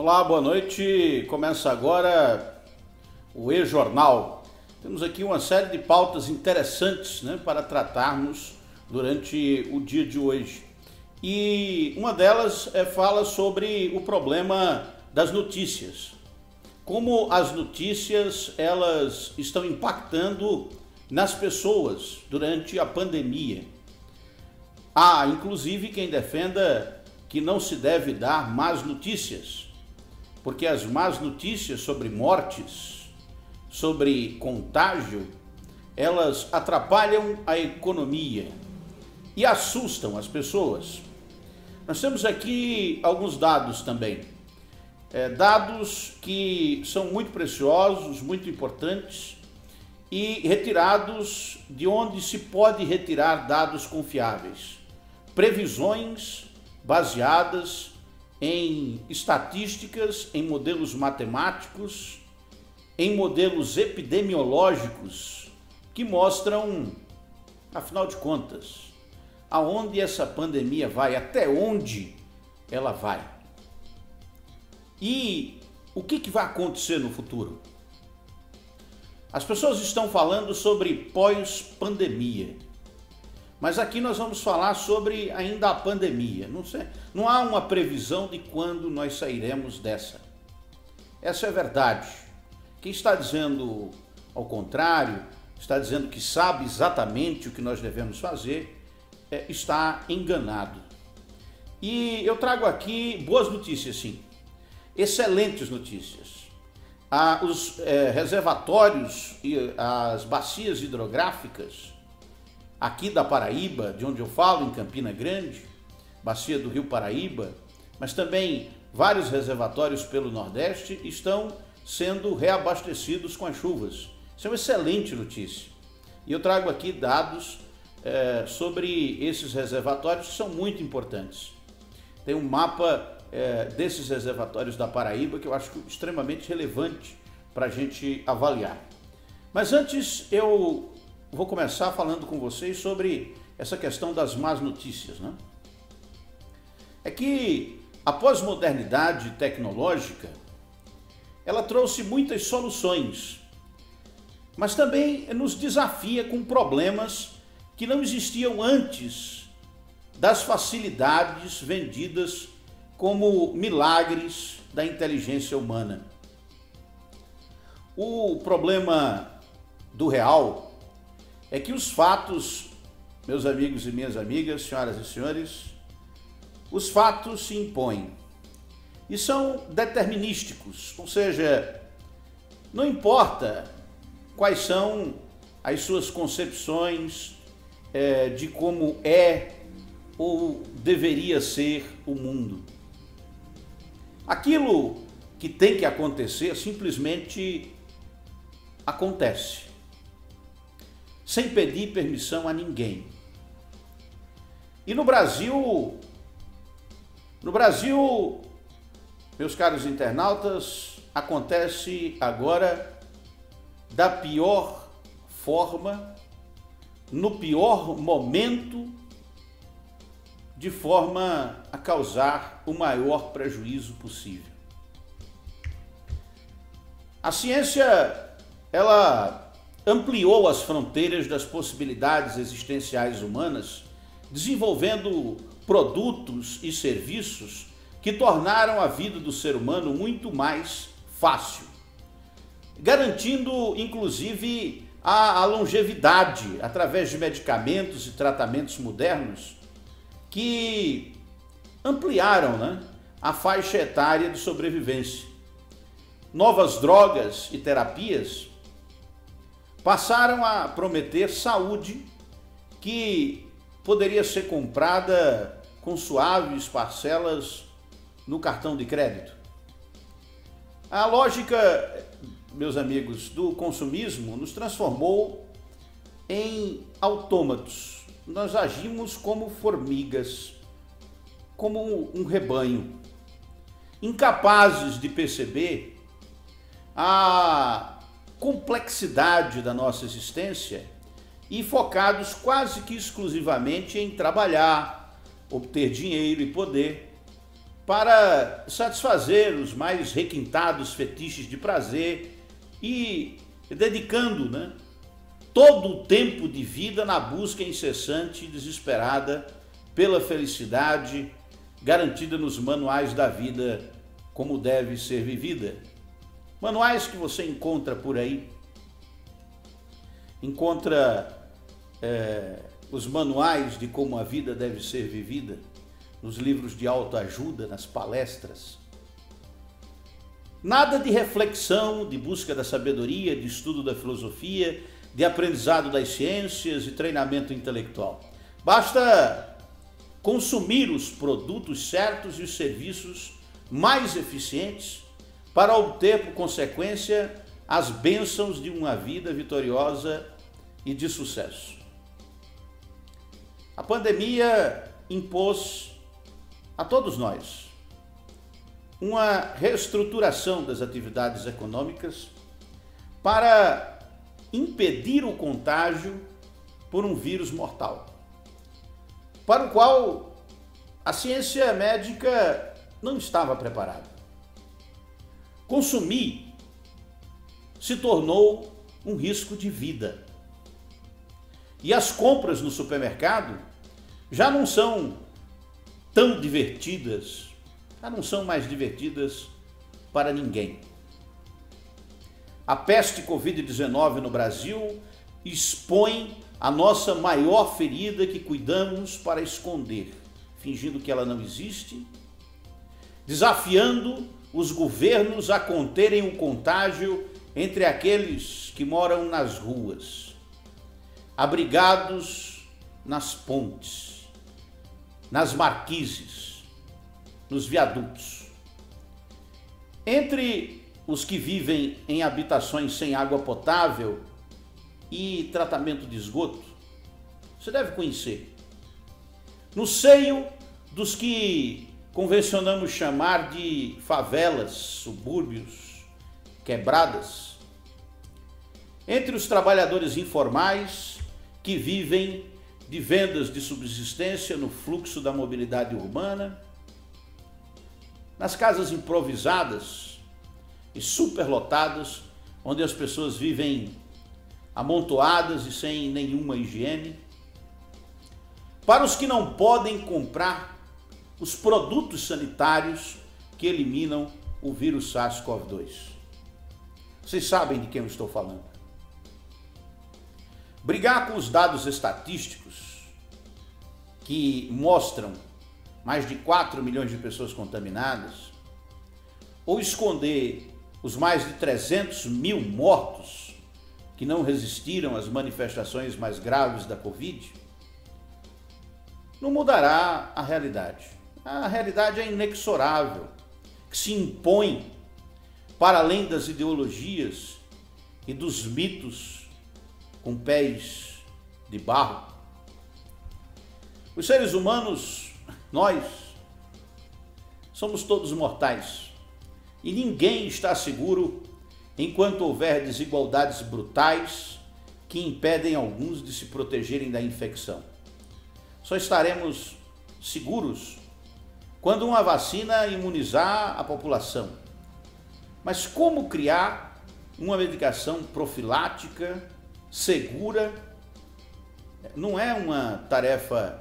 Olá, boa noite. Começa agora o E-Jornal. Temos aqui uma série de pautas interessantes, para tratarmos durante o dia de hoje. E uma delas fala sobre o problema das notícias. Como as notícias elas estão impactando nas pessoas durante a pandemia. Há, inclusive, quem defenda que não se deve dar más notícias, porque as más notícias sobre mortes, sobre contágio, elas atrapalham a economia e assustam as pessoas. Nós temos aqui alguns dados também, dados que são muito preciosos, muito importantes e retirados de onde se pode retirar dados confiáveis. Previsões baseadas em estatísticas, em modelos matemáticos, em modelos epidemiológicos que mostram, afinal de contas, aonde essa pandemia vai, até onde ela vai. E o que vai acontecer no futuro? As pessoas estão falando sobre pós-pandemia, mas aqui nós vamos falar sobre ainda a pandemia. Não há uma previsão de quando nós sairemos dessa. Essa é a verdade. Quem está dizendo ao contrário, está dizendo que sabe exatamente o que nós devemos fazer, está enganado. E eu trago aqui boas notícias, sim. Excelentes notícias. Os reservatórios e as bacias hidrográficas aqui da Paraíba, de onde eu falo, em Campina Grande, bacia do Rio Paraíba, mas também vários reservatórios pelo Nordeste estão sendo reabastecidos com as chuvas. Isso é uma excelente notícia. E eu trago aqui dados sobre esses reservatórios que são muito importantes. Tem um mapa desses reservatórios da Paraíba que eu acho extremamente relevante para a gente avaliar. Mas antes eu vou começar falando com vocês sobre essa questão das más notícias, É que a pós-modernidade tecnológica, ela trouxe muitas soluções, mas também nos desafia com problemas que não existiam antes das facilidades vendidas como milagres da inteligência humana. O problema do real é que os fatos, meus amigos e minhas amigas, senhoras e senhores, os fatos se impõem e são determinísticos, ou seja, não importa quais são as suas concepções de como é ou deveria ser o mundo. Aquilo que tem que acontecer simplesmente acontece, sem pedir permissão a ninguém. E no Brasil, meus caros internautas, acontece agora da pior forma, no pior momento, de forma a causar o maior prejuízo possível. A ciência, ela ampliou as fronteiras das possibilidades existenciais humanas, desenvolvendo produtos e serviços que tornaram a vida do ser humano muito mais fácil, garantindo, inclusive, a longevidade através de medicamentos e tratamentos modernos que ampliaram, a faixa etária de sobrevivência. Novas drogas e terapias passaram a prometer saúde que poderia ser comprada com suaves parcelas no cartão de crédito. A lógica, meus amigos, do consumismo nos transformou em autômatos. Nós agimos como formigas, como um rebanho, incapazes de perceber a complexidade da nossa existência e focados quase que exclusivamente em trabalhar, obter dinheiro e poder, para satisfazer os mais requintados fetiches de prazer e dedicando, todo o tempo de vida na busca incessante e desesperada pela felicidade garantida nos manuais da vida como deve ser vivida. Manuais que você encontra por aí. Encontra os manuais de como a vida deve ser vivida nos livros de autoajuda, nas palestras. Nada de reflexão, de busca da sabedoria, de estudo da filosofia, de aprendizado das ciências e treinamento intelectual. Basta consumir os produtos certos e os serviços mais eficientes para obter, por consequência, as bênçãos de uma vida vitoriosa e de sucesso. A pandemia impôs a todos nós uma reestruturação das atividades econômicas para impedir o contágio por um vírus mortal, para o qual a ciência médica não estava preparada. Consumir se tornou um risco de vida. E as compras no supermercado já não são tão divertidas, já não são mais divertidas para ninguém. A peste Covid-19 no Brasil expõe a nossa maior ferida que cuidamos para esconder, fingindo que ela não existe, desafiando os governos a conterem o contágio entre aqueles que moram nas ruas, abrigados nas pontes, nas marquises, nos viadutos. Entre os que vivem em habitações sem água potável e tratamento de esgoto, você deve conhecer. No seio dos que convencionamos chamar de favelas, subúrbios, quebradas, entre os trabalhadores informais que vivem de vendas de subsistência no fluxo da mobilidade urbana, nas casas improvisadas e superlotadas, onde as pessoas vivem amontoadas e sem nenhuma higiene, para os que não podem comprar os produtos sanitários que eliminam o vírus SARS-CoV-2. Vocês sabem de quem eu estou falando. Brigar com os dados estatísticos que mostram mais de 4 milhões de pessoas contaminadas, ou esconder os mais de 300 mil mortos que não resistiram às manifestações mais graves da Covid, não mudará a realidade. A realidade é inexorável, que se impõe para além das ideologias e dos mitos com pés de barro. Os seres humanos, nós, somos todos mortais e ninguém está seguro enquanto houver desigualdades brutais que impedem alguns de se protegerem da infecção. Só estaremos seguros quando uma vacina imunizar a população. Mas como criar uma medicação profilática, segura? Não é uma tarefa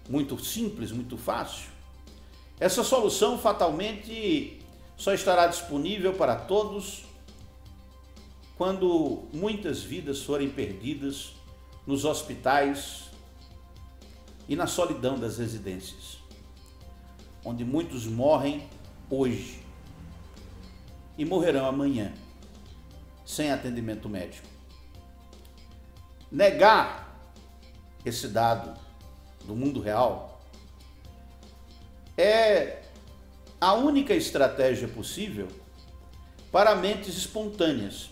muito simples, muito fácil. Essa solução fatalmente só estará disponível para todos quando muitas vidas forem perdidas nos hospitais e na solidão das residências, onde muitos morrem hoje e morrerão amanhã, sem atendimento médico. Negar esse dado do mundo real é a única estratégia possível para mentes espontâneas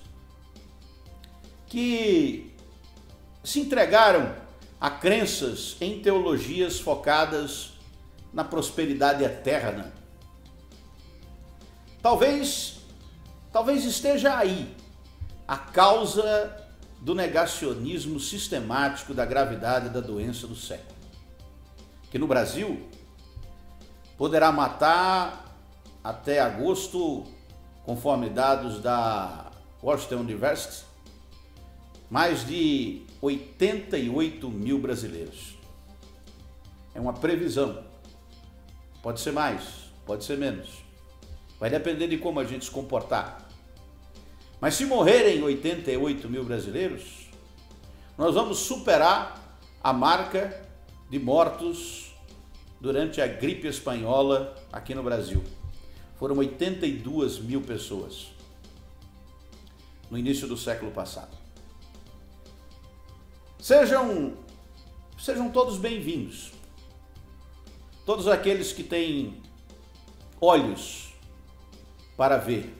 que se entregaram a crenças em teologias focadas na prosperidade eterna. Talvez esteja aí a causa do negacionismo sistemático da gravidade da doença do século. Que no Brasil, poderá matar até agosto, conforme dados da Washington University, mais de 88 mil brasileiros. É uma previsão. Pode ser mais, pode ser menos. Vai depender de como a gente se comportar. Mas se morrerem 88 mil brasileiros, nós vamos superar a marca de mortos durante a gripe espanhola aqui no Brasil. Foram 82 mil pessoas no início do século passado. Sejam todos bem-vindos. Todos aqueles que têm olhos para ver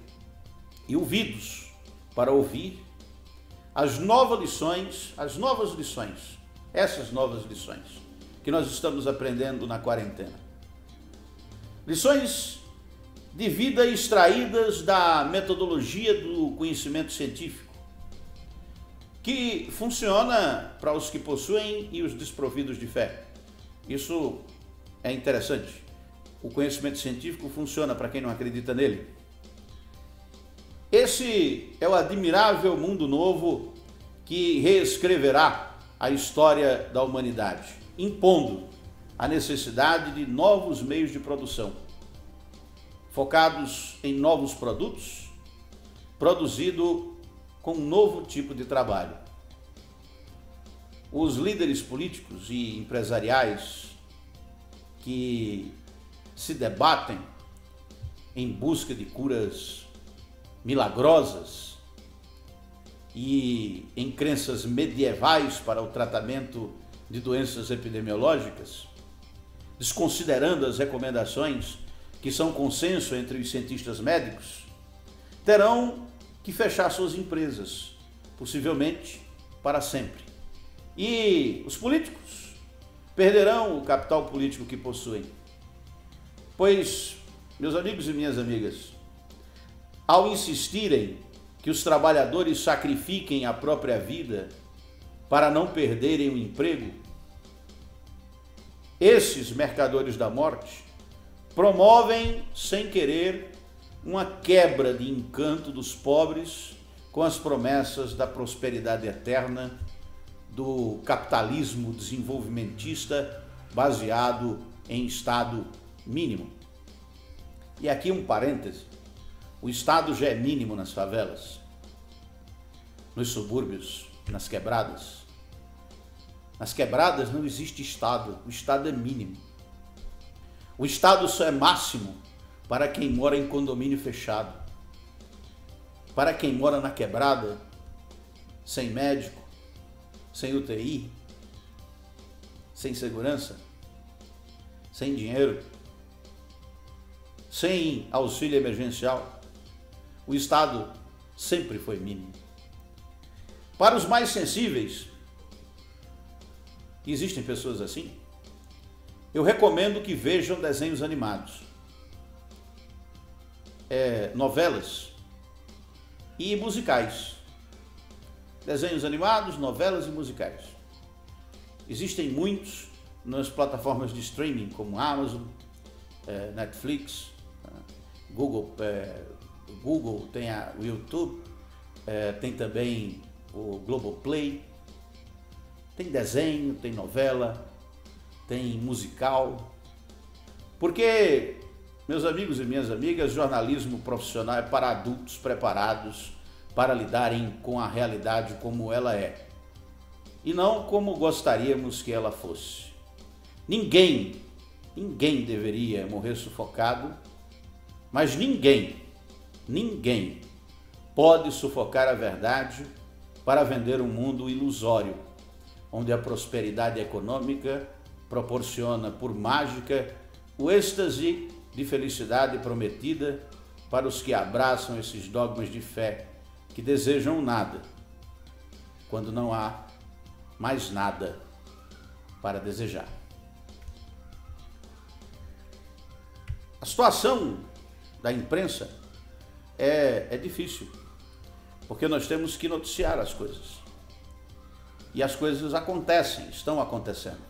e ouvidos para ouvir essas novas lições que nós estamos aprendendo na quarentena. Lições de vida extraídas da metodologia do conhecimento científico, que funciona para os que possuem e os desprovidos de fé. Isso é interessante. O conhecimento científico funciona para quem não acredita nele. Esse é o admirável mundo novo que reescreverá a história da humanidade, impondo a necessidade de novos meios de produção, focados em novos produtos, produzido com um novo tipo de trabalho. Os líderes políticos e empresariais que se debatem em busca de curas milagrosas e em crenças medievais para o tratamento de doenças epidemiológicas, desconsiderando as recomendações que são consenso entre os cientistas médicos, terão que fechar suas empresas, possivelmente para sempre. E os políticos perderão o capital político que possuem. Pois, meus amigos e minhas amigas, ao insistirem que os trabalhadores sacrifiquem a própria vida para não perderem o emprego, esses mercadores da morte promovem, sem querer, uma quebra de encanto dos pobres com as promessas da prosperidade eterna, do capitalismo desenvolvimentista baseado em Estado mínimo. E aqui um parêntese: o Estado já é mínimo nas favelas, nos subúrbios, nas quebradas. Nas quebradas não existe Estado, o Estado é mínimo. O Estado só é máximo para quem mora em condomínio fechado. Para quem mora na quebrada, sem médico, sem UTI, sem segurança, sem dinheiro, sem auxílio emergencial, o Estado sempre foi mínimo. Para os mais sensíveis, existem pessoas assim, eu recomendo que vejam desenhos animados, novelas e musicais. Desenhos animados, novelas e musicais. Existem muitos nas plataformas de streaming como Amazon, Netflix, Google tem o YouTube, tem também o Globoplay. Tem desenho, tem novela, tem musical. Porque, meus amigos e minhas amigas, jornalismo profissional é para adultos preparados para lidarem com a realidade como ela é, e não como gostaríamos que ela fosse. Ninguém deveria morrer sufocado, mas ninguém pode sufocar a verdade para vender um mundo ilusório, onde a prosperidade econômica proporciona por mágica o êxtase de felicidade prometida para os que abraçam esses dogmas de fé que desejam nada, quando não há mais nada para desejar. A situação da imprensa é difícil, porque nós temos que noticiar as coisas. E as coisas acontecem, estão acontecendo.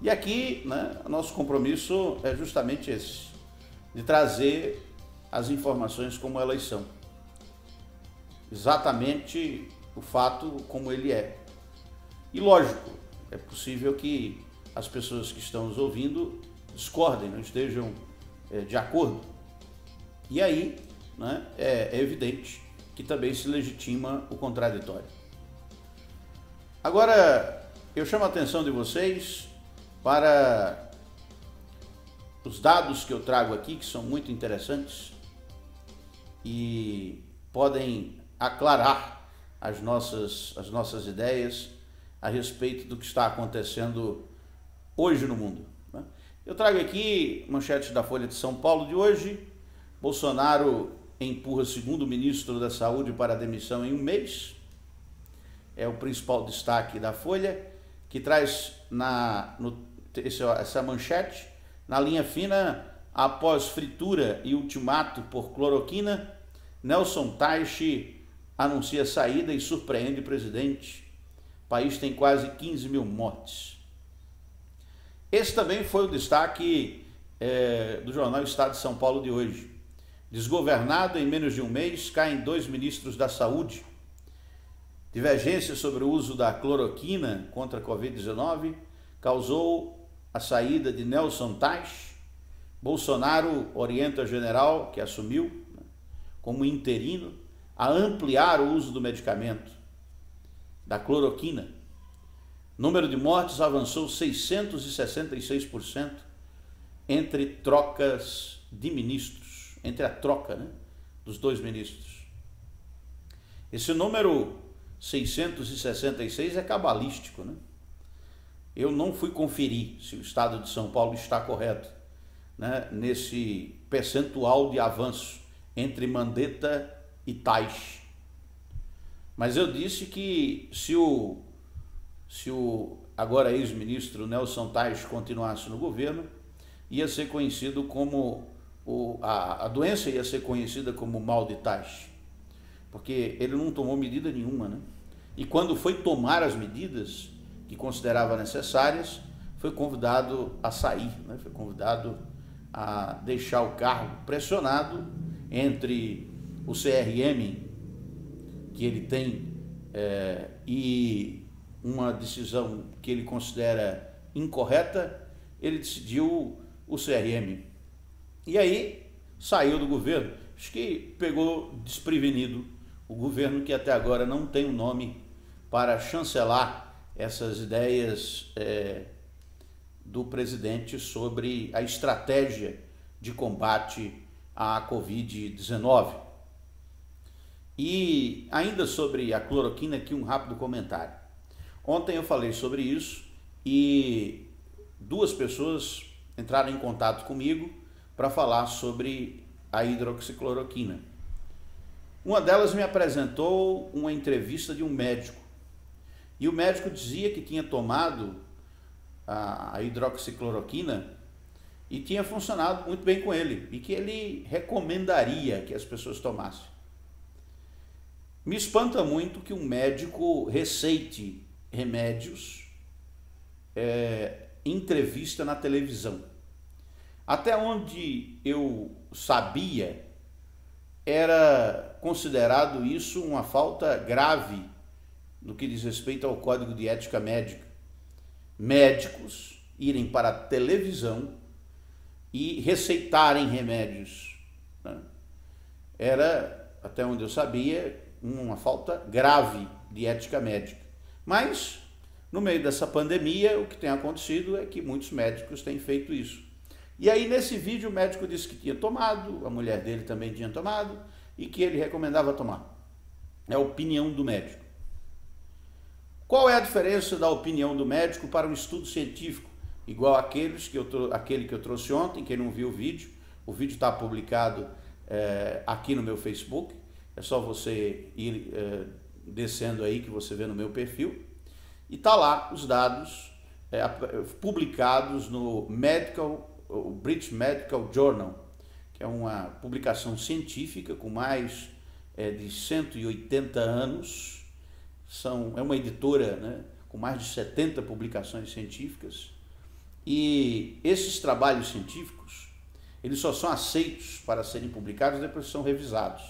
E aqui, né, nosso compromisso é justamente esse, de trazer as informações como elas são. Exatamente o fato como ele é. E lógico, é possível que as pessoas que estão nos ouvindo discordem, não estejam de acordo. E aí, né, é evidente que também se legitima o contraditório. Agora, eu chamo a atenção de vocês para os dados que eu trago aqui, que são muito interessantes e podem aclarar as nossas ideias a respeito do que está acontecendo hoje no mundo. Eu trago aqui manchetes da Folha de São Paulo de hoje. Bolsonaro empurra segundo ministro da Saúde para a demissão em um mês. É o principal destaque da Folha, que traz essa manchete. Na linha fina, após fritura e ultimato por cloroquina, Nelson Teich anuncia saída e surpreende o presidente. O país tem quase 15 mil mortes. Esse também foi o destaque do jornal Estado de São Paulo de hoje. Desgovernado, em menos de um mês, caem 2 ministros da Saúde. Divergência sobre o uso da cloroquina contra a Covid-19 causou a saída de Nelson Teich. Bolsonaro orienta o general, que assumiu como interino, a ampliar o uso do medicamento, da cloroquina. Número de mortes avançou 666% entre trocas de ministros, entre a troca, né, dos 2 ministros. Esse número 666 é cabalístico, né? Eu não fui conferir se o Estado de São Paulo está correto, né, nesse percentual de avanço entre Mandetta e Teich. Mas eu disse que se o agora ex-ministro Nelson Teich continuasse no governo, ia ser conhecido como a doença ia ser conhecida como mal de Teich, porque ele não tomou medida nenhuma, né? E quando foi tomar as medidas que considerava necessárias, foi convidado a sair, né? Foi convidado a deixar o cargo, pressionado entre o CRM que ele tem e uma decisão que ele considera incorreta, ele decidiu o CRM. E aí saiu do governo. Acho que pegou desprevenido o governo, que até agora não tem um nome para chancelar essas ideias do presidente sobre a estratégia de combate à Covid-19. E ainda sobre a cloroquina, aqui um rápido comentário. Ontem eu falei sobre isso e 2 pessoas entraram em contato comigo para falar sobre a hidroxicloroquina. Uma delas me apresentou uma entrevista de um médico. E o médico dizia que tinha tomado a hidroxicloroquina e tinha funcionado muito bem com ele e que ele recomendaria que as pessoas tomassem. Me espanta muito que um médico receite remédios em entrevista na televisão. Até onde eu sabia, era considerado isso uma falta grave no que diz respeito ao Código de Ética Médica. Médicos irem para a televisão e receitarem remédios, né? Era, até onde eu sabia, uma falta grave de ética médica. Mas, no meio dessa pandemia, o que tem acontecido é que muitos médicos têm feito isso. E aí, nesse vídeo, o médico disse que tinha tomado, a mulher dele também tinha tomado, e que ele recomendava tomar. É a opinião do médico. Qual é a diferença da opinião do médico para um estudo científico? Igual aquele que eu trouxe ontem. Quem não viu o vídeo está publicado aqui no meu Facebook. É só você ir descendo aí que você vê no meu perfil. E está lá os dados publicados no British Medical Journal, que é uma publicação científica com mais de 180 anos. É uma editora, né, com mais de 70 publicações científicas. E esses trabalhos científicos, eles só são aceitos para serem publicados depois que são revisados.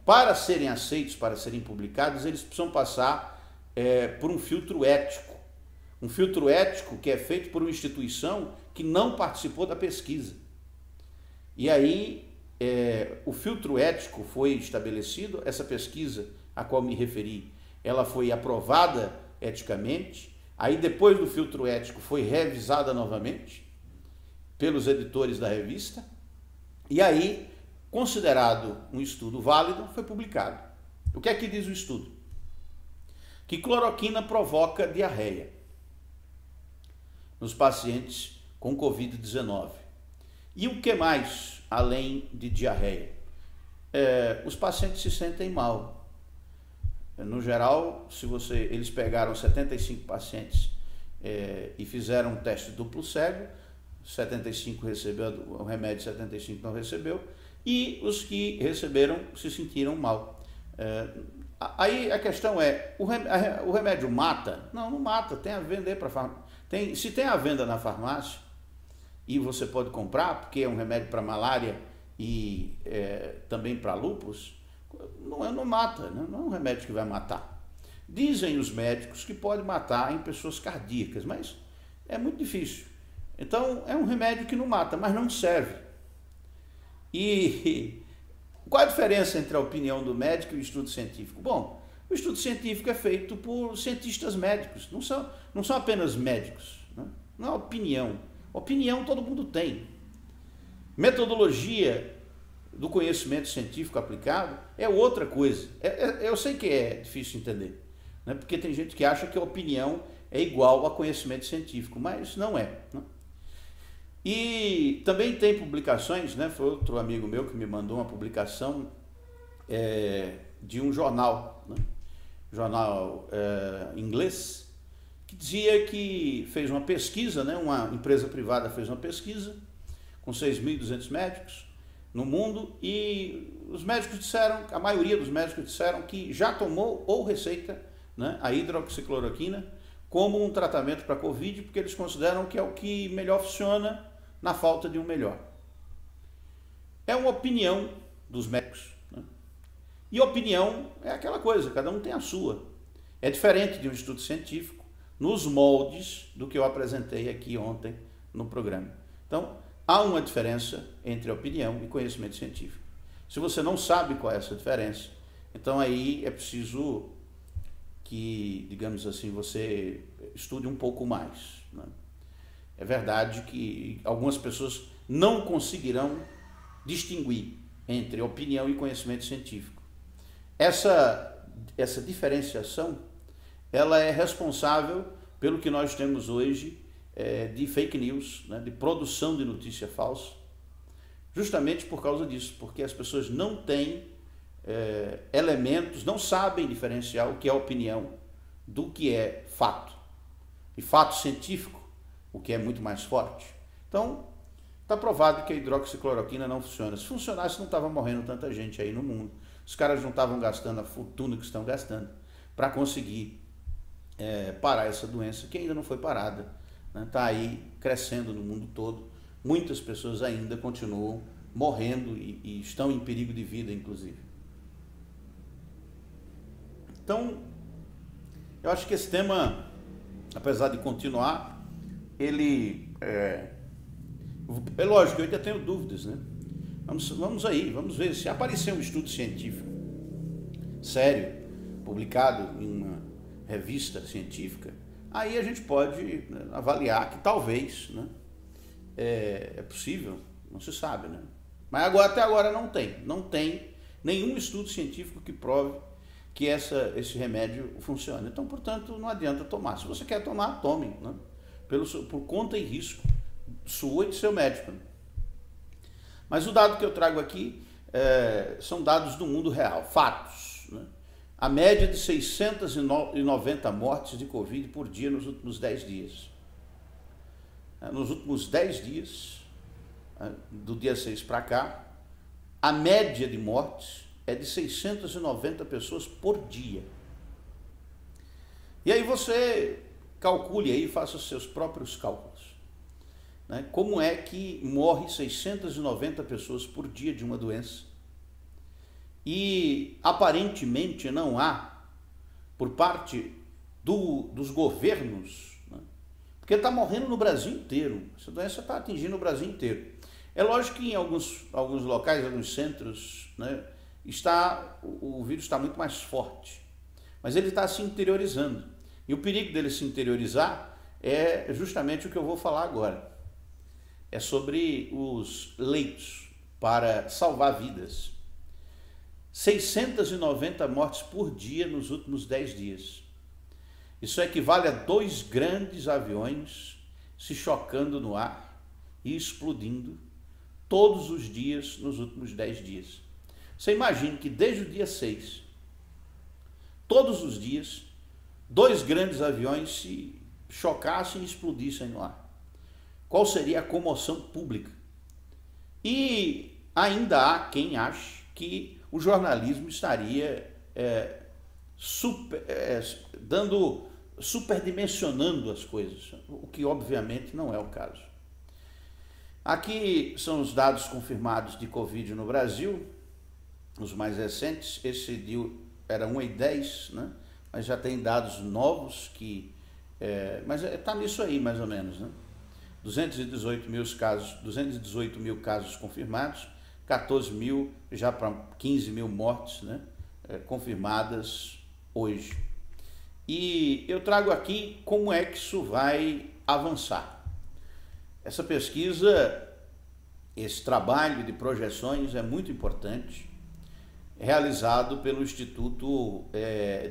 Para serem aceitos, para serem publicados, eles precisam passar por um filtro ético. Um filtro ético que é feito por uma instituição que não participou da pesquisa. E aí, o filtro ético foi estabelecido, essa pesquisa a qual me referi, ela foi aprovada eticamente, aí depois do filtro ético foi revisada novamente pelos editores da revista, e aí, considerado um estudo válido, foi publicado. O que é que diz o estudo? Que cloroquina provoca diarreia nos pacientes com Covid-19. E o que mais, além de diarreia? Os pacientes se sentem mal. No geral, eles pegaram 75 pacientes e fizeram um teste duplo cego, 75 recebeu o remédio, 75 não recebeu, e os que receberam se sentiram mal. Aí a questão é, o remédio mata? Não, não mata, tem a vender para farmácia. Se tem a venda na farmácia, e você pode comprar, porque é um remédio para malária e também para lúpus, não mata, né? Não é um remédio que vai matar. Dizem os médicos que pode matar em pessoas cardíacas, mas é muito difícil. Então é um remédio que não mata, mas não serve. E qual a diferença entre a opinião do médico e o estudo científico? Bom, o estudo científico é feito por cientistas médicos, não são apenas médicos, né? Não é opinião. Opinião todo mundo tem. Metodologia do conhecimento científico aplicado é outra coisa. Eu sei que é difícil entender, né? Porque tem gente que acha que a opinião é igual a conhecimento científico, mas não é, né? E também tem publicações, né? Foi outro amigo meu que me mandou uma publicação de um jornal, né? Jornal inglês, que dizia que fez uma pesquisa, né? Uma empresa privada fez uma pesquisa com 6.200 médicos no mundo, e os médicos disseram, a maioria dos médicos disseram que já tomou ou receita, né, a hidroxicloroquina como um tratamento para Covid, porque eles consideram que é o que melhor funciona na falta de um melhor. É uma opinião dos médicos, né? E opinião é aquela coisa, cada um tem a sua. É diferente de um estudo científico, nos moldes do que eu apresentei aqui ontem no programa. Então, há uma diferença entre opinião e conhecimento científico. Se você não sabe qual é essa diferença, então aí é preciso que, digamos assim, você estude um pouco mais, né? É verdade que algumas pessoas não conseguirão distinguir entre opinião e conhecimento científico. Essa diferenciação, ela é responsável pelo que nós temos hoje de fake news, né, de produção de notícia falsa, justamente por causa disso, porque as pessoas não têm elementos, não sabem diferenciar o que é opinião do que é fato. E fato científico, o que é muito mais forte. Então, está provado que a hidroxicloroquina não funciona. Se funcionasse, não estava morrendo tanta gente aí no mundo. Os caras não estavam gastando a fortuna que estão gastando para conseguir parar essa doença, que ainda não foi parada. Está aí crescendo no mundo todo. Muitas pessoas ainda continuam morrendo e estão em perigo de vida, inclusive. Então, eu acho que esse tema, apesar de continuar, ele é lógico, eu ainda tenho dúvidas, né? Vamos aí, vamos ver se aparecer um estudo científico sério, publicado em uma revista científica, aí a gente pode, né, avaliar que talvez, né, é possível, não se sabe, né? Mas até agora não tem nenhum estudo científico que prove que esse remédio funciona. Então, portanto, não adianta tomar. Se você quer tomar, tome, né? Por conta e risco sua e do seu médico. Mas o dado que eu trago aqui são dados do mundo real, fatos, né? A média de 690 mortes de Covid por dia nos últimos 10 dias. Nos últimos 10 dias, do dia 6 para cá, a média de mortes é de 690 pessoas por dia. E aí você calcule aí, faça os seus próprios cálculos. né, como é que morre 690 pessoas por dia de uma doença. E aparentemente não há, por parte dos governos, né, porque está morrendo no Brasil inteiro, essa doença está atingindo o Brasil inteiro. É lógico que em alguns locais, alguns centros, né, o vírus está muito mais forte, mas ele está se interiorizando. E o perigo dele se interiorizar é justamente o que eu vou falar agora. É sobre os leitos para salvar vidas. 690 mortes por dia nos últimos 10 dias. Isso equivale a 2 grandes aviões se chocando no ar e explodindo todos os dias nos últimos 10 dias. Você imagina que desde o dia 6, todos os dias, 2 grandes aviões se chocassem e explodissem no ar. Qual seria a comoção pública? E ainda há quem ache que o jornalismo estaria superdimensionando as coisas, o que obviamente não é o caso. Aqui são os dados confirmados de Covid no Brasil, os mais recentes. Esse era 1,10, né? Mas já tem dados novos que... mas está nisso aí, mais ou menos, né? 218 mil casos confirmados, 14 mil, já para 15 mil mortes, né? Confirmadas hoje. E eu trago aqui como é que isso vai avançar. Essa pesquisa, esse trabalho de projeções é muito importante, realizado pelo Instituto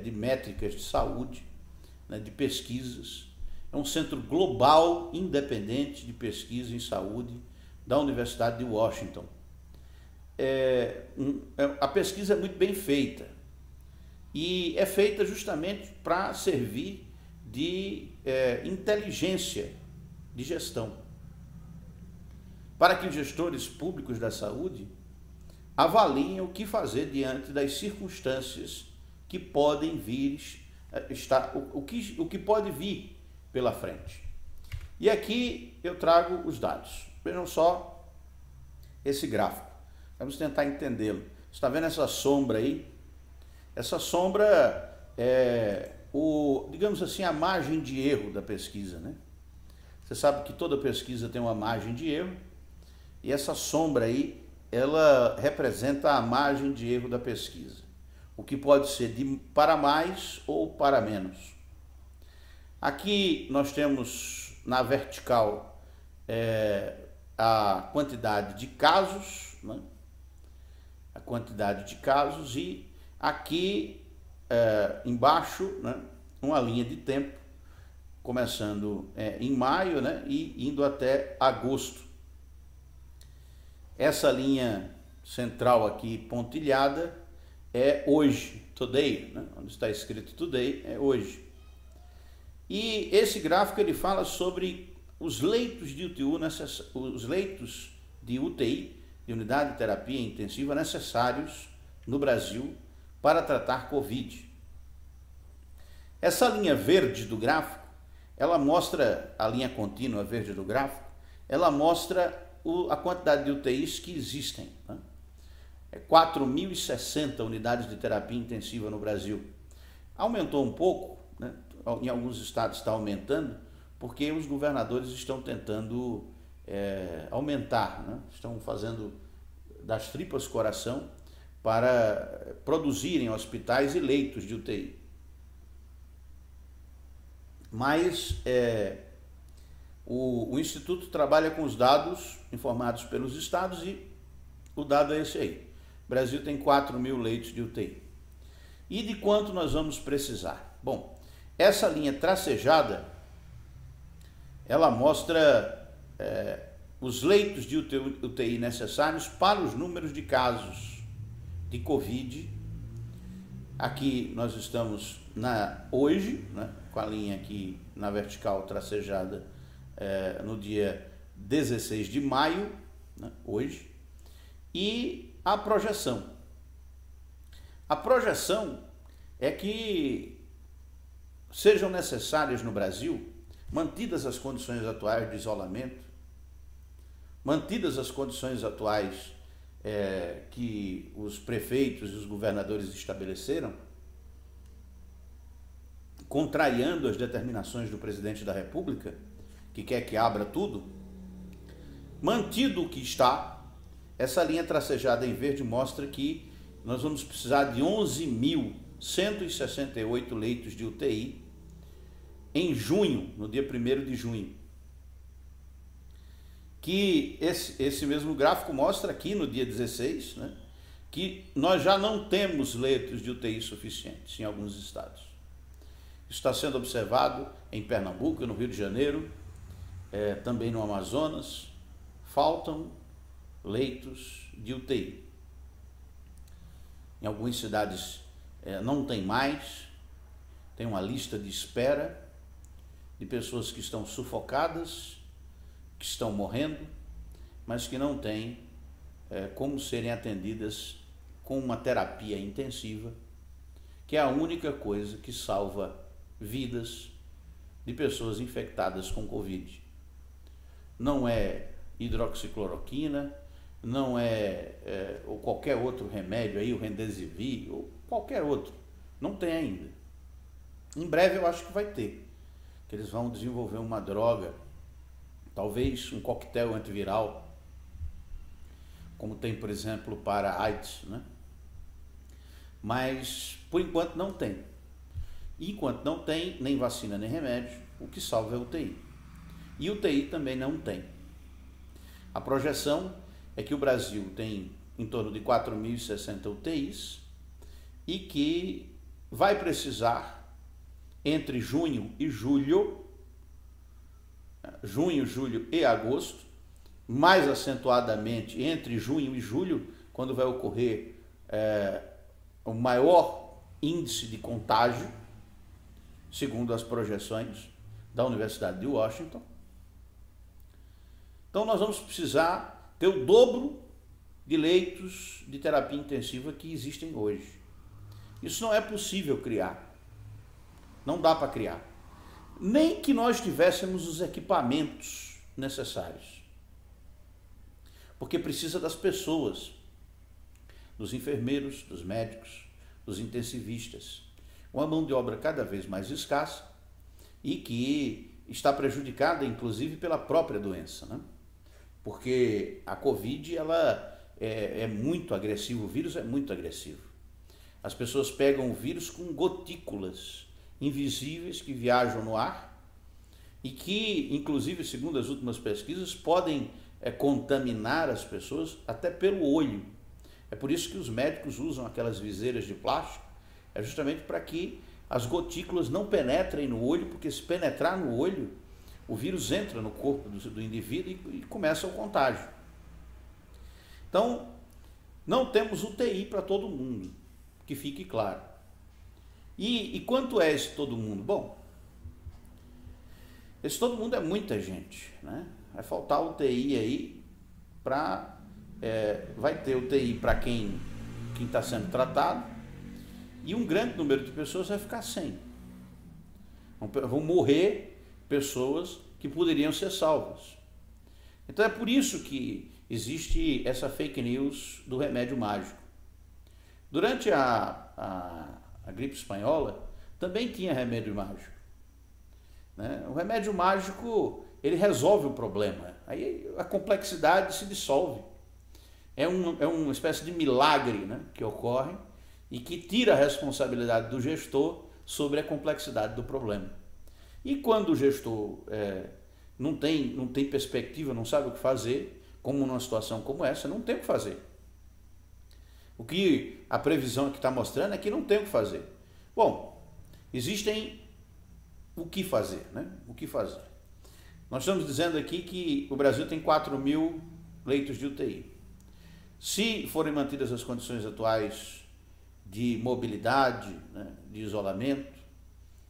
de Métricas de Saúde, né, de pesquisas. É um centro global independente de pesquisa em saúde da Universidade de Washington. A pesquisa é muito bem feita e é feita justamente para servir de inteligência de gestão, para que os gestores públicos da saúde avaliem o que fazer diante das circunstâncias que podem vir, o que pode vir pela frente. E aqui eu trago os dados. Vejam só esse gráfico. Vamos tentar entendê-lo. Você está vendo essa sombra aí? Essa sombra é, digamos assim, a margem de erro da pesquisa, né? Você sabe que toda pesquisa tem uma margem de erro, e essa sombra aí, ela representa a margem de erro da pesquisa, o que pode ser para mais ou para menos. Aqui nós temos na vertical a quantidade de casos, né? A quantidade de casos, e aqui embaixo, né, uma linha de tempo, começando em maio, né, e indo até agosto. Essa linha central aqui pontilhada é hoje, today, né, onde está escrito today, é hoje. E esse gráfico ele fala sobre os leitos de UTI, de unidade de terapia intensiva, necessários no Brasil para tratar Covid. Essa linha verde do gráfico, ela mostra, a linha contínua verde do gráfico, ela mostra a quantidade de UTIs que existem, né? 4.060 unidades de terapia intensiva no Brasil. Aumentou um pouco, né? Em alguns estados está aumentando, porque os governadores estão tentando aumentar, né? Estão fazendo das tripas coração para produzirem hospitais e leitos de UTI. Mas o Instituto trabalha com os dados informados pelos estados e o dado é esse aí. O Brasil tem 4.000 leitos de UTI. E de quanto nós vamos precisar? Bom, essa linha tracejada, ela mostra os leitos de UTI necessários para os números de casos de Covid. Aqui nós estamos hoje, né, com a linha aqui na vertical tracejada, no dia 16 de maio, né, hoje, e a projeção. A projeção é que sejam necessárias no Brasil, mantidas as condições atuais de isolamento, mantidas as condições atuais que os prefeitos e os governadores estabeleceram, contrariando as determinações do presidente da República, que quer que abra tudo, mantido o que está, essa linha tracejada em verde mostra que nós vamos precisar de 11.168 leitos de UTI em junho, no dia 1º de junho. Que esse mesmo gráfico mostra aqui no dia 16, né, que nós já não temos leitos de UTI suficientes em alguns estados. Isso está sendo observado em Pernambuco, no Rio de Janeiro, também no Amazonas. Faltam leitos de UTI. Em algumas cidades não tem mais, tem uma lista de espera de pessoas que estão sufocadas, que estão morrendo, mas que não têm como serem atendidas com uma terapia intensiva, que é a única coisa que salva vidas de pessoas infectadas com Covid. Não é hidroxicloroquina, não ou qualquer outro remédio aí, o Remdesivir, ou qualquer outro. Não tem ainda. Em breve eu acho que vai ter, que eles vão desenvolver uma droga, talvez um coquetel antiviral, como tem, por exemplo, para AIDS, né? Mas, por enquanto, não tem. E enquanto não tem nem vacina nem remédio, o que salva é UTI. E UTI também não tem. A projeção é que o Brasil tem em torno de 4.060 UTIs e que vai precisar, entre junho, julho e agosto, mais acentuadamente entre junho e julho, quando vai ocorrer o maior índice de contágio, segundo as projeções da Universidade de Washington. Então nós vamos precisar ter o dobro de leitos de terapia intensiva que existem hoje. Isso não é possível criar. Não dá para criar. Nem que nós tivéssemos os equipamentos necessários. Porque precisa das pessoas, dos enfermeiros, dos médicos, dos intensivistas. Uma mão de obra cada vez mais escassa e que está prejudicada, inclusive, pela própria doença, né? Porque a Covid ela é muito agressiva, o vírus é muito agressivo. As pessoas pegam o vírus com gotículas invisíveis que viajam no ar e que, inclusive, segundo as últimas pesquisas, podem contaminar as pessoas até pelo olho. É por isso que os médicos usam aquelas viseiras de plástico, é justamente para que as gotículas não penetrem no olho, porque se penetrar no olho, o vírus entra no corpo do indivíduo e começa o contágio. Então, não temos UTI para todo mundo, que fique claro. E quanto é esse todo mundo? Bom, esse todo mundo é muita gente, né? Vai faltar UTI aí para... vai ter UTI para quem está sendo tratado, e um grande número de pessoas vai ficar sem. Vão morrer pessoas que poderiam ser salvas. Então é por isso que existe essa fake news do remédio mágico. Durante a gripe espanhola também tinha remédio mágico, né? O remédio mágico, ele resolve o problema, aí a complexidade se dissolve. É uma espécie de milagre, né, que ocorre e que tira a responsabilidade do gestor sobre a complexidade do problema. E quando o gestor não tem perspectiva, não sabe o que fazer, como numa situação como essa, não tem o que fazer. O que a previsão que está mostrando é que não tem o que fazer. Bom, existem o que fazer, né? O que fazer? Nós estamos dizendo aqui que o Brasil tem 4.000 leitos de UTI. Se forem mantidas as condições atuais de mobilidade, né, de isolamento,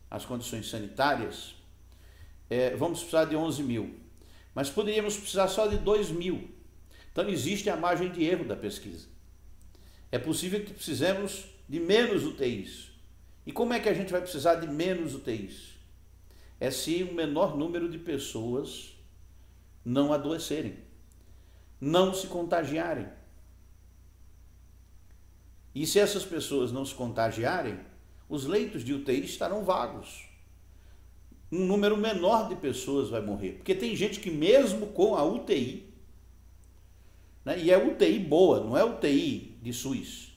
as condições sanitárias, vamos precisar de 11.000. Mas poderíamos precisar só de 2.000. Então existe a margem de erro da pesquisa. É possível que precisemos de menos UTIs. E como é que a gente vai precisar de menos UTIs? É se o menor número de pessoas não adoecerem. não se contagiarem. E se essas pessoas não se contagiarem, os leitos de UTI estarão vagos. Um número menor de pessoas vai morrer. Porque tem gente que mesmo com a UTI, né, e é UTI boa, não é UTI de SUS,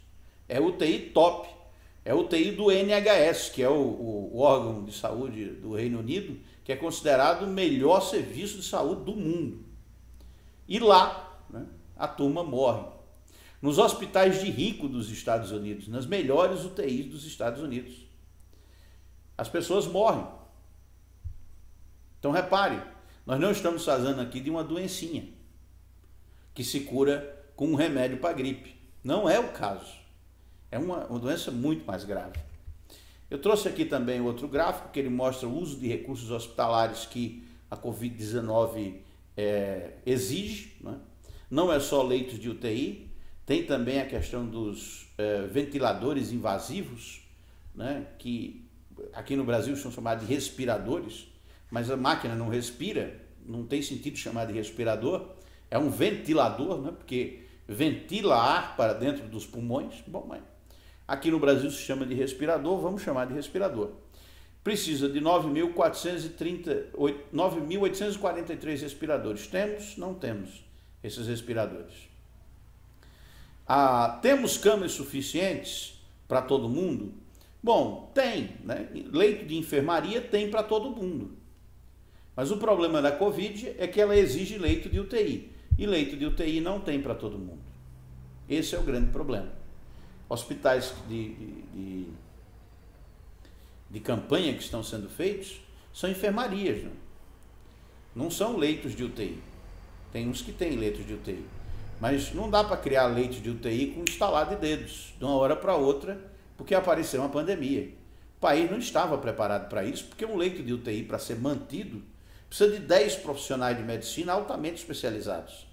é UTI top, é UTI do NHS, que é o órgão de saúde do Reino Unido, que é considerado o melhor serviço de saúde do mundo. E lá, né, a turma morre. Nos hospitais de rico dos Estados Unidos, nas melhores UTIs dos Estados Unidos, as pessoas morrem. Então repare, nós não estamos falando aqui de uma doencinha que se cura com um remédio para gripe. Não é o caso. É uma doença muito mais grave. Eu trouxe aqui também outro gráfico que ele mostra o uso de recursos hospitalares que a Covid-19 exige, né? Não é só leitos de UTI, tem também a questão dos ventiladores invasivos, né? Que aqui no Brasil são chamados de respiradores, mas a máquina não respira, não tem sentido chamar de respirador, é um ventilador, né? Porque ventila ar para dentro dos pulmões. Bom, mas aqui no Brasil se chama de respirador, vamos chamar de respirador. Precisa de 9.843 respiradores. Temos? Não temos esses respiradores. Temos camas suficientes para todo mundo? Bom, tem, né? Leito de enfermaria tem para todo mundo. Mas o problema da Covid é que ela exige leito de UTI. E leito de UTI não tem para todo mundo. Esse é o grande problema. Hospitais de campanha que estão sendo feitos são enfermarias, né? Não são leitos de UTI. Tem uns que têm leitos de UTI. Mas não dá para criar leitos de UTI com um estalar de dedos, de uma hora para outra, porque apareceu uma pandemia. O país não estava preparado para isso, porque um leito de UTI, para ser mantido, precisa de 10 profissionais de medicina altamente especializados.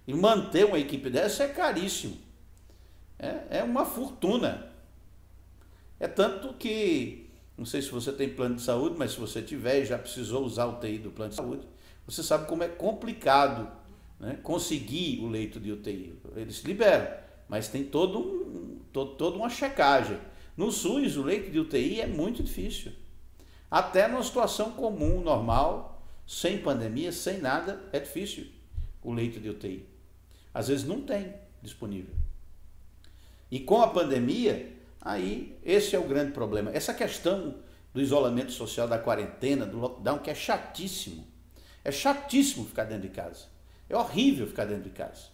E manter uma equipe dessa é caríssimo. É uma fortuna. É tanto que, não sei se você tem plano de saúde, mas se você tiver e já precisou usar o UTI do plano de saúde, você sabe como é complicado, né, conseguir o leito de UTI. Eles liberam, mas tem toda uma checagem. No SUS, o leito de UTI é muito difícil. Até numa situação comum, normal, sem pandemia, sem nada, é difícil o leito de UTI. Às vezes não tem disponível. E com a pandemia, aí esse é o grande problema. Essa questão do isolamento social, da quarentena, do lockdown, que é chatíssimo. É chatíssimo ficar dentro de casa. É horrível ficar dentro de casa.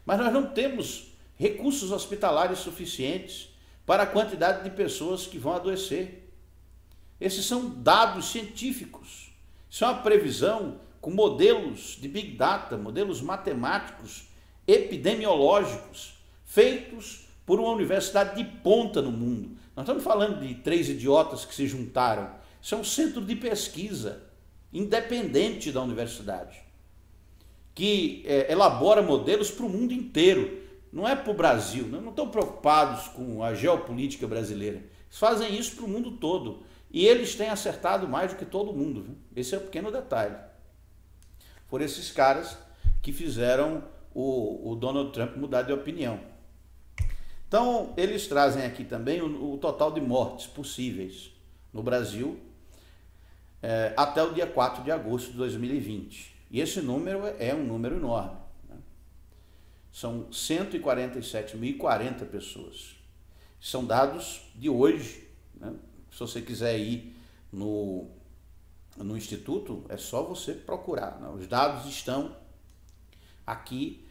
Mas nós não temos recursos hospitalares suficientes para a quantidade de pessoas que vão adoecer. Esses são dados científicos. Isso é uma previsão com modelos de Big Data, modelos matemáticos, epidemiológicos, feitos por uma universidade de ponta no mundo. Nós estamos falando de 3 idiotas que se juntaram. Isso é um centro de pesquisa independente da universidade, que elabora modelos para o mundo inteiro. Não é para o Brasil, não estão preocupados com a geopolítica brasileira. Eles fazem isso para o mundo todo. E eles têm acertado mais do que todo mundo. Viu? Esse é um pequeno detalhe. Foram esses caras que fizeram o Donald Trump mudar de opinião. Então, eles trazem aqui também o total de mortes possíveis no Brasil até o dia 4 de agosto de 2020. E esse número é um número enorme. Né? São 147.040 pessoas. São dados de hoje. Né? Se você quiser ir no Instituto, é só você procurar. Né? Os dados estão aqui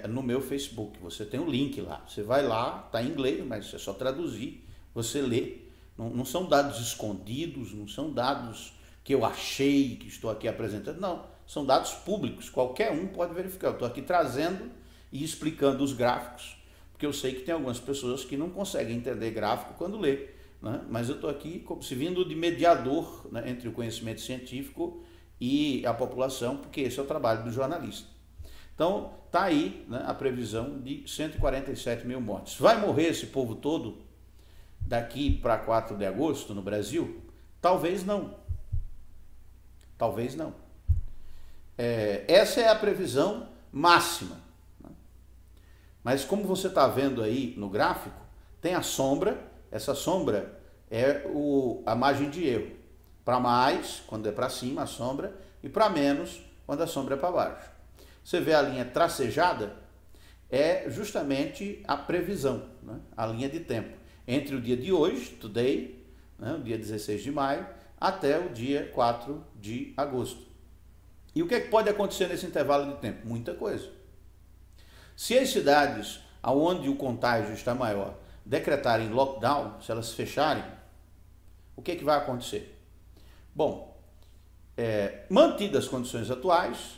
no meu Facebook. Você tem o link lá. Você vai lá, está em inglês, mas é só traduzir, você lê. Não são dados escondidos, não são dados que eu achei, que estou aqui apresentando. Não, são dados públicos. Qualquer um pode verificar. Eu estou aqui trazendo e explicando os gráficos, porque eu sei que tem algumas pessoas que não conseguem entender gráfico quando lê. Né? Mas eu estou aqui como se vindo de mediador, né, entre o conhecimento científico e a população, porque esse é o trabalho do jornalista. Então, está aí, né, a previsão de 147 mil mortes. Vai morrer esse povo todo daqui para 4 de agosto no Brasil? Talvez não. Talvez não. Essa é a previsão máxima. Mas como você está vendo aí no gráfico, tem a sombra, essa sombra é a margem de erro. Para mais, quando é para cima a sombra, e para menos, quando a sombra é para baixo. Você vê a linha tracejada, é justamente a previsão, né? A linha de tempo. Entre o dia de hoje, today, né? O dia 16 de maio, até o dia 4 de agosto. E o que é que pode acontecer nesse intervalo de tempo? Muita coisa. Se as cidades onde o contágio está maior decretarem lockdown, se elas fecharem, o que é que vai acontecer? Bom, mantidas as condições atuais,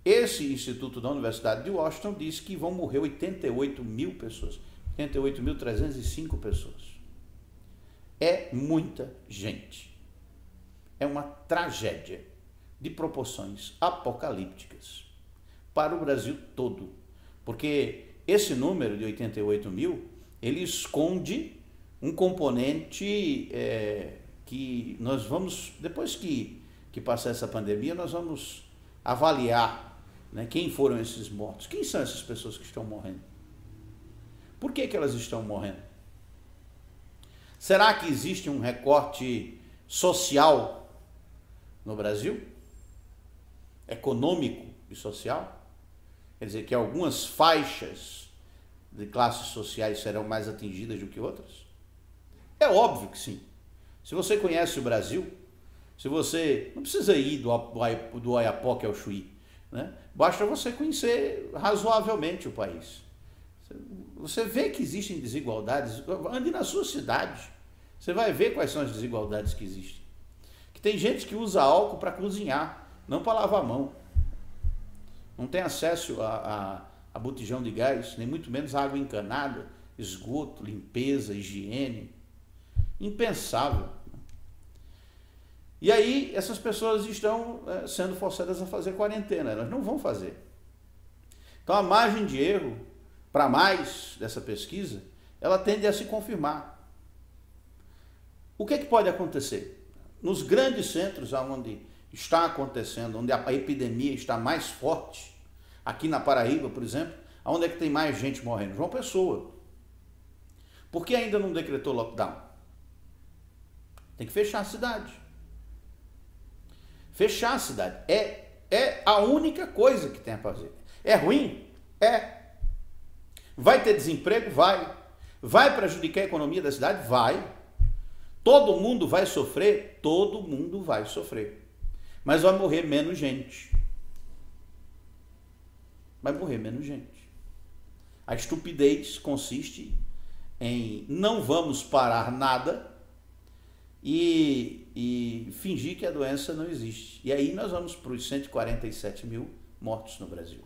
esse instituto da Universidade de Washington diz que vão morrer 88 mil pessoas, 88.305 pessoas. É muita gente. É uma tragédia de proporções apocalípticas para o Brasil todo. Porque esse número de 88 mil, ele esconde um componente que nós vamos, depois que passar essa pandemia, nós vamos avaliar, né, quem foram esses mortos. Quem são essas pessoas que estão morrendo? Por que elas estão morrendo? Será que existe um recorte social no Brasil? Econômico e social? Quer dizer que algumas faixas de classes sociais serão mais atingidas do que outras? É óbvio que sim. Se você conhece o Brasil, se você não precisa ir do Oiapoque ao Chuí, né? Basta você conhecer razoavelmente o país. Você vê que existem desigualdades. Ande na sua cidade, você vai ver quais são as desigualdades que existem. Que tem gente que usa álcool para cozinhar, não para lavar a mão. Não tem acesso a botijão de gás, nem muito menos água encanada, esgoto, limpeza, higiene. Impensável. E aí essas pessoas estão sendo forçadas a fazer quarentena, elas não vão fazer. Então a margem de erro para mais dessa pesquisa, ela tende a se confirmar. O que é que pode acontecer? Nos grandes centros onde está acontecendo, onde a epidemia está mais forte, aqui na Paraíba, por exemplo, onde é que tem mais gente morrendo? João Pessoa. Por que ainda não decretou lockdown? Tem que fechar a cidade. Fechar a cidade é a única coisa que tem a fazer. É ruim? É. Vai ter desemprego? Vai. Vai prejudicar a economia da cidade? Vai. Todo mundo vai sofrer? Todo mundo vai sofrer. Mas vai morrer menos gente. Vai morrer menos gente. A estupidez consiste em não vamos parar nada e fingir que a doença não existe. E aí nós vamos para os 147 mil mortos no Brasil.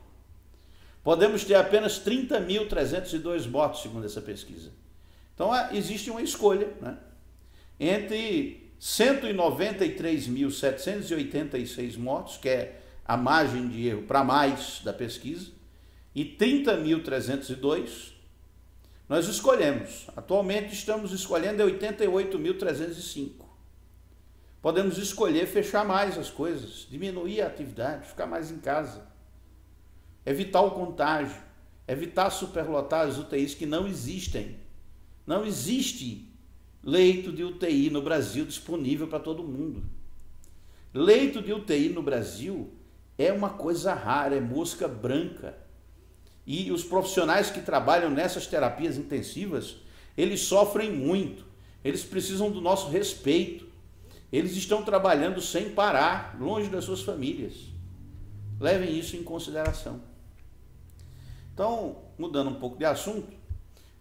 Podemos ter apenas 30.302 mortos, segundo essa pesquisa. Então existe uma escolha, né, entre 193.786 mortos, que é a margem de erro para mais da pesquisa, e 30.302, nós escolhemos. Atualmente estamos escolhendo 88.305. Podemos escolher fechar mais as coisas, diminuir a atividade, ficar mais em casa, evitar o contágio, evitar superlotar as UTIs que não existem. Não existe leito de UTI no Brasil disponível para todo mundo. Leito de UTI no Brasil é uma coisa rara, é mosca branca. E os profissionais que trabalham nessas terapias intensivas, eles sofrem muito, eles precisam do nosso respeito. Eles estão trabalhando sem parar, longe das suas famílias. Levem isso em consideração. Então, mudando um pouco de assunto,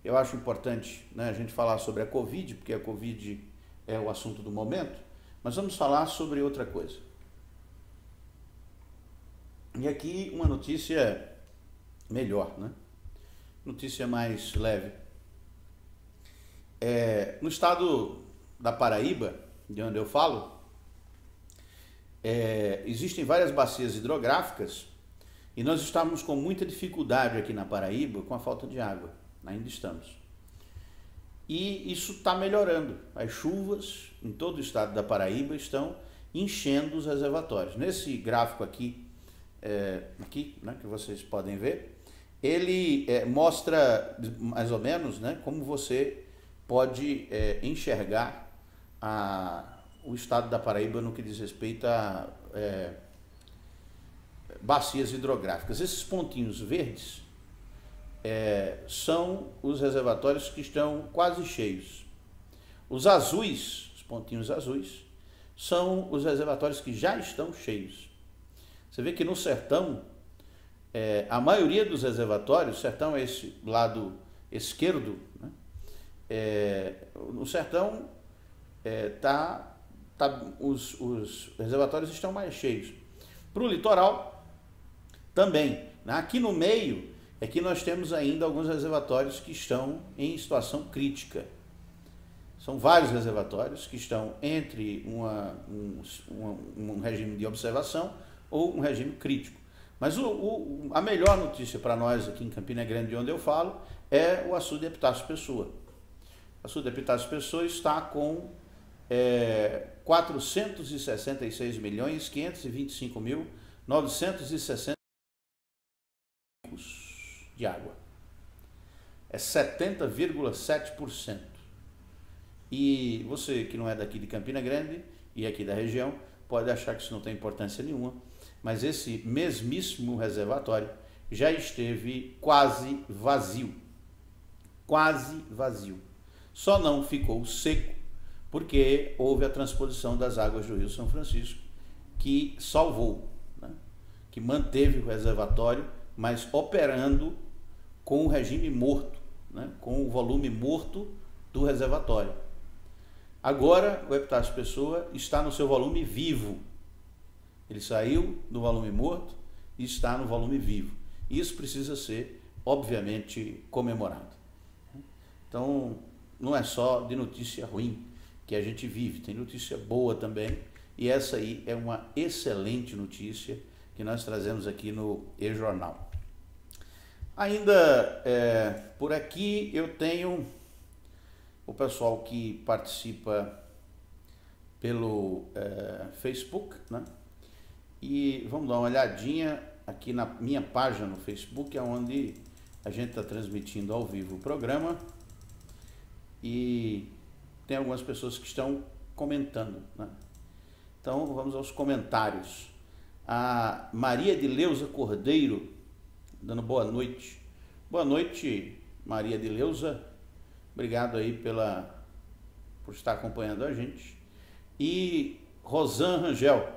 eu acho importante, né, a gente falar sobre a Covid, porque a Covid é o assunto do momento, mas vamos falar sobre outra coisa. E aqui uma notícia melhor, né? Notícia mais leve. No estado da Paraíba, de onde eu falo, existem várias bacias hidrográficas e nós estamos com muita dificuldade aqui na Paraíba com a falta de água. Ainda estamos. E isso está melhorando. As chuvas em todo o estado da Paraíba estão enchendo os reservatórios. Nesse gráfico aqui, né, que vocês podem ver, ele mostra mais ou menos, né, como você pode enxergar o estado da Paraíba no que diz respeito a bacias hidrográficas. Esses pontinhos verdes são os reservatórios que estão quase cheios. Os azuis, os pontinhos azuis, são os reservatórios que já estão cheios. Você vê que no sertão, a maioria dos reservatórios, o sertão é esse lado esquerdo, né? No sertão os reservatórios estão mais cheios. Para o litoral, também. Aqui no meio é que nós temos ainda alguns reservatórios que estão em situação crítica. São vários reservatórios que estão entre um regime de observação ou um regime crítico. Mas a melhor notícia para nós aqui em Campina Grande, de onde eu falo, é o açude Epitácio Pessoa. O açude Epitácio Pessoa está com 466.525.960 de água. É 70,7%. E você que não é daqui de Campina Grande e aqui da região, pode achar que isso não tem importância nenhuma, mas esse mesmíssimo reservatório já esteve quase vazio. Quase vazio. Só não ficou seco porque houve a transposição das águas do Rio São Francisco, que salvou, né? Que manteve o reservatório, mas operando com o regime morto, né? Com o volume morto do reservatório. Agora, o Epitácio Pessoa está no seu volume vivo. Ele saiu do volume morto e está no volume vivo. Isso precisa ser, obviamente, comemorado. Então, não é só de notícia ruim que a gente vive, tem notícia boa também, e essa aí é uma excelente notícia que nós trazemos aqui no E-Jornal. Ainda por aqui eu tenho o pessoal que participa pelo Facebook, né? E vamos dar uma olhadinha aqui na minha página no Facebook, onde a gente está transmitindo ao vivo o programa, e tem algumas pessoas que estão comentando, né? Então vamos aos comentários. A Maria de Leusa Cordeiro dando boa noite. Boa noite, Maria de Leusa. Obrigado aí por estar acompanhando a gente. E Rosan Rangel.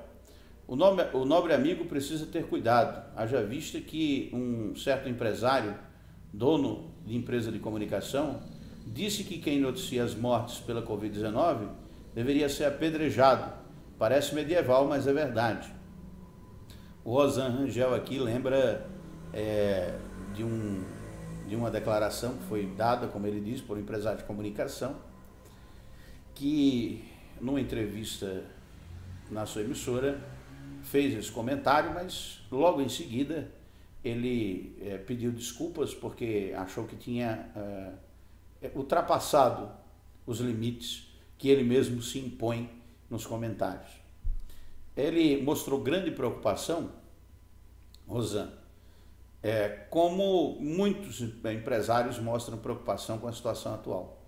O nobre amigo precisa ter cuidado, haja vista que um certo empresário, dono de empresa de comunicação, disse que quem noticia as mortes pela Covid-19 deveria ser apedrejado. Parece medieval, mas é verdade. O Rosan Rangel aqui lembra de uma declaração que foi dada, como ele diz, por um empresário de comunicação, que numa entrevista na sua emissora fez esse comentário, mas logo em seguida ele pediu desculpas porque achou que tinha ultrapassado os limites que ele mesmo se impõe nos comentários. Ele mostrou grande preocupação, Rosan, como muitos empresários mostram preocupação com a situação atual.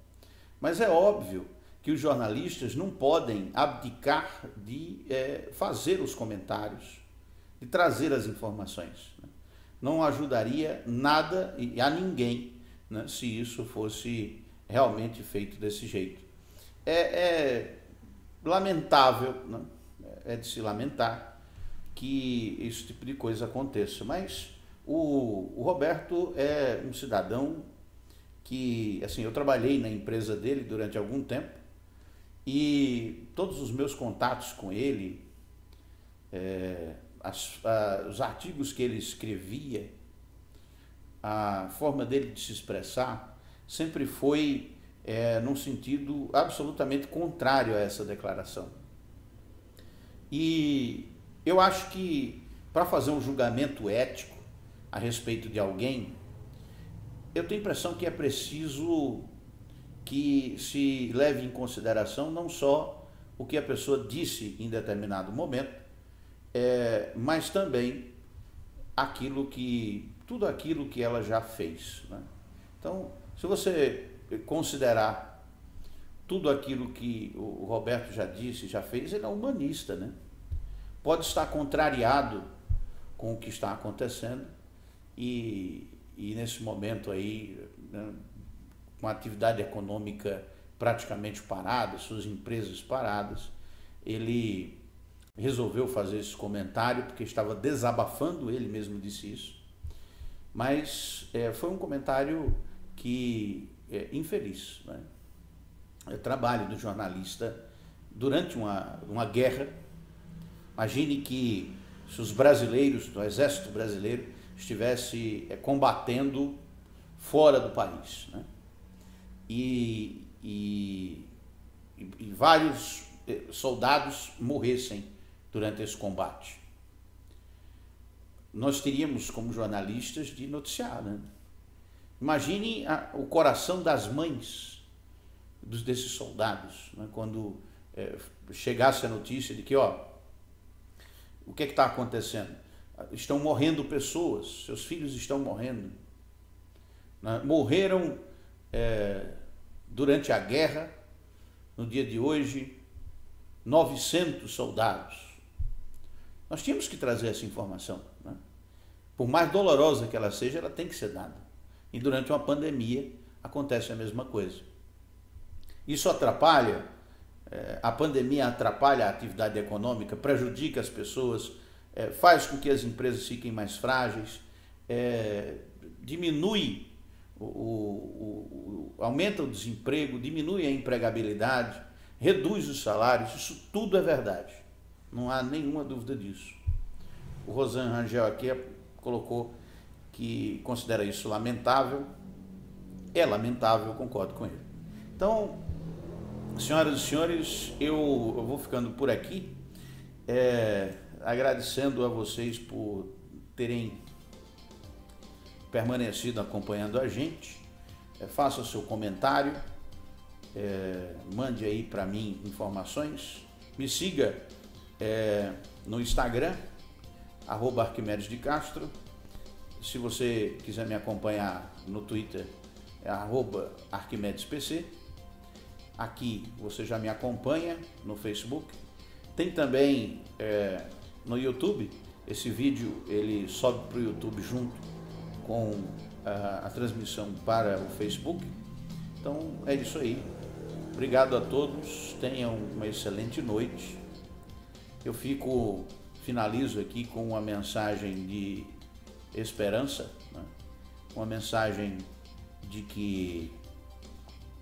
Mas é óbvio que os jornalistas não podem abdicar de fazer os comentários, de trazer as informações, né? Não ajudaria nada a ninguém, né, se isso fosse realmente feito desse jeito. É lamentável, né? É de se lamentar que esse tipo de coisa aconteça, mas o Roberto é um cidadão que, assim, eu trabalhei na empresa dele durante algum tempo e todos os meus contatos com ele, os artigos que ele escrevia, a forma dele de se expressar sempre foi num sentido absolutamente contrário a essa declaração. E eu acho que para fazer um julgamento ético a respeito de alguém, eu tenho a impressão que é preciso que se leve em consideração não só o que a pessoa disse em determinado momento, mas também aquilo que tudo aquilo que ela já fez, né? Então, se você considerar tudo aquilo que o Roberto já disse, já fez, ele é humanista, né? Pode estar contrariado com o que está acontecendo e nesse momento aí, né, com a atividade econômica praticamente parada, suas empresas paradas, ele resolveu fazer esse comentário porque estava desabafando, ele mesmo disse isso, mas foi um comentário que é infeliz, né? É trabalho do jornalista durante uma guerra. Imagine que se os brasileiros, do exército brasileiro, estivesse combatendo fora do país, né? E vários soldados morressem durante esse combate. Nós teríamos, como jornalistas, de noticiar, né? Imagine o coração das mães desses soldados, né? Quando chegasse a notícia de que, ó, o que está acontecendo? Estão morrendo pessoas, seus filhos estão morrendo, né? Morreram durante a guerra, no dia de hoje, 900 soldados. Nós tínhamos que trazer essa informação, né? Por mais dolorosa que ela seja, ela tem que ser dada. E durante uma pandemia acontece a mesma coisa. Isso atrapalha, a pandemia atrapalha a atividade econômica, prejudica as pessoas, faz com que as empresas fiquem mais frágeis, diminui, aumenta o desemprego, diminui a empregabilidade, reduz os salários, isso tudo é verdade. Não há nenhuma dúvida disso. O Rosan Rangel aqui colocou que considera isso lamentável. É lamentável, eu concordo com ele. Então, senhoras e senhores, eu vou ficando por aqui, agradecendo a vocês por terem permanecido acompanhando a gente. Faça o seu comentário, mande aí para mim informações, me siga no Instagram, @Arquimedes de Castro. Se você quiser me acompanhar no Twitter, é @ArquimedesPC. Aqui você já me acompanha no Facebook. Tem também no YouTube, esse vídeo ele sobe para o YouTube junto com a transmissão para o Facebook. Então é isso aí. Obrigado a todos, tenham uma excelente noite. Eu finalizo aqui com uma mensagem de esperança, né? Uma mensagem de que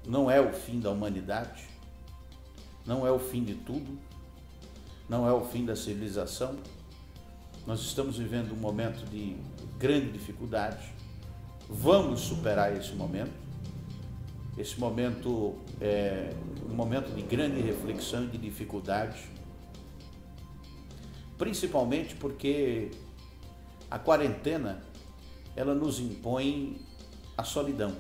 não é o fim da humanidade, não é o fim de tudo, não é o fim da civilização. Nós estamos vivendo um momento de grande dificuldade, vamos superar esse momento. Esse momento é um momento de grande reflexão e de dificuldade, principalmente porque a quarentena, ela nos impõe a solidão.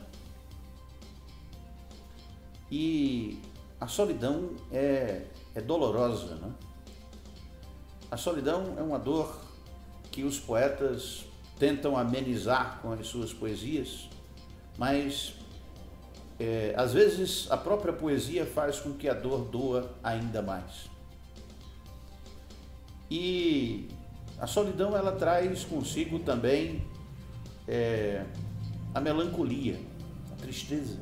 E a solidão é dolorosa, né? A solidão é uma dor que os poetas tentam amenizar com as suas poesias, mas às vezes a própria poesia faz com que a dor doa ainda mais. E a solidão, ela traz consigo também a melancolia, a tristeza.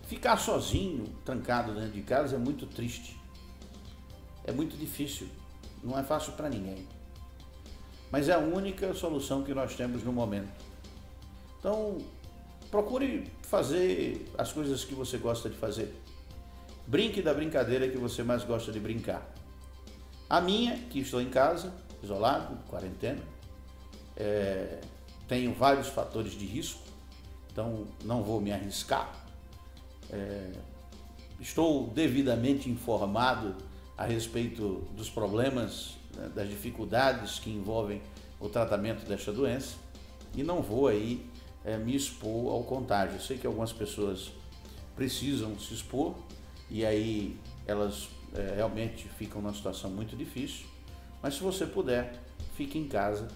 Ficar sozinho, trancado dentro de casa é muito triste, é muito difícil, não é fácil para ninguém. Mas é a única solução que nós temos no momento. Então, procure fazer as coisas que você gosta de fazer. Brinque da brincadeira que você mais gosta de brincar. A minha, que estou em casa, isolado, quarentena, tenho vários fatores de risco, então não vou me arriscar. Estou devidamente informado a respeito dos problemas, né, das dificuldades que envolvem o tratamento desta doença e não vou aí me expor ao contágio. Eu sei que algumas pessoas precisam se expor e aí elas realmente ficam numa situação muito difícil, mas se você puder, fique em casa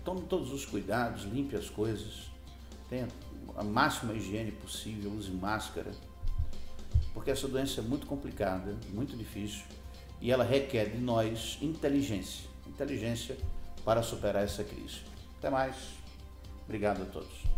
Tome todos os cuidados, limpe as coisas, tenha a máxima higiene possível, use máscara, porque essa doença é muito complicada, muito difícil, e ela requer de nós inteligência para superar essa crise. Até mais. Obrigado a todos.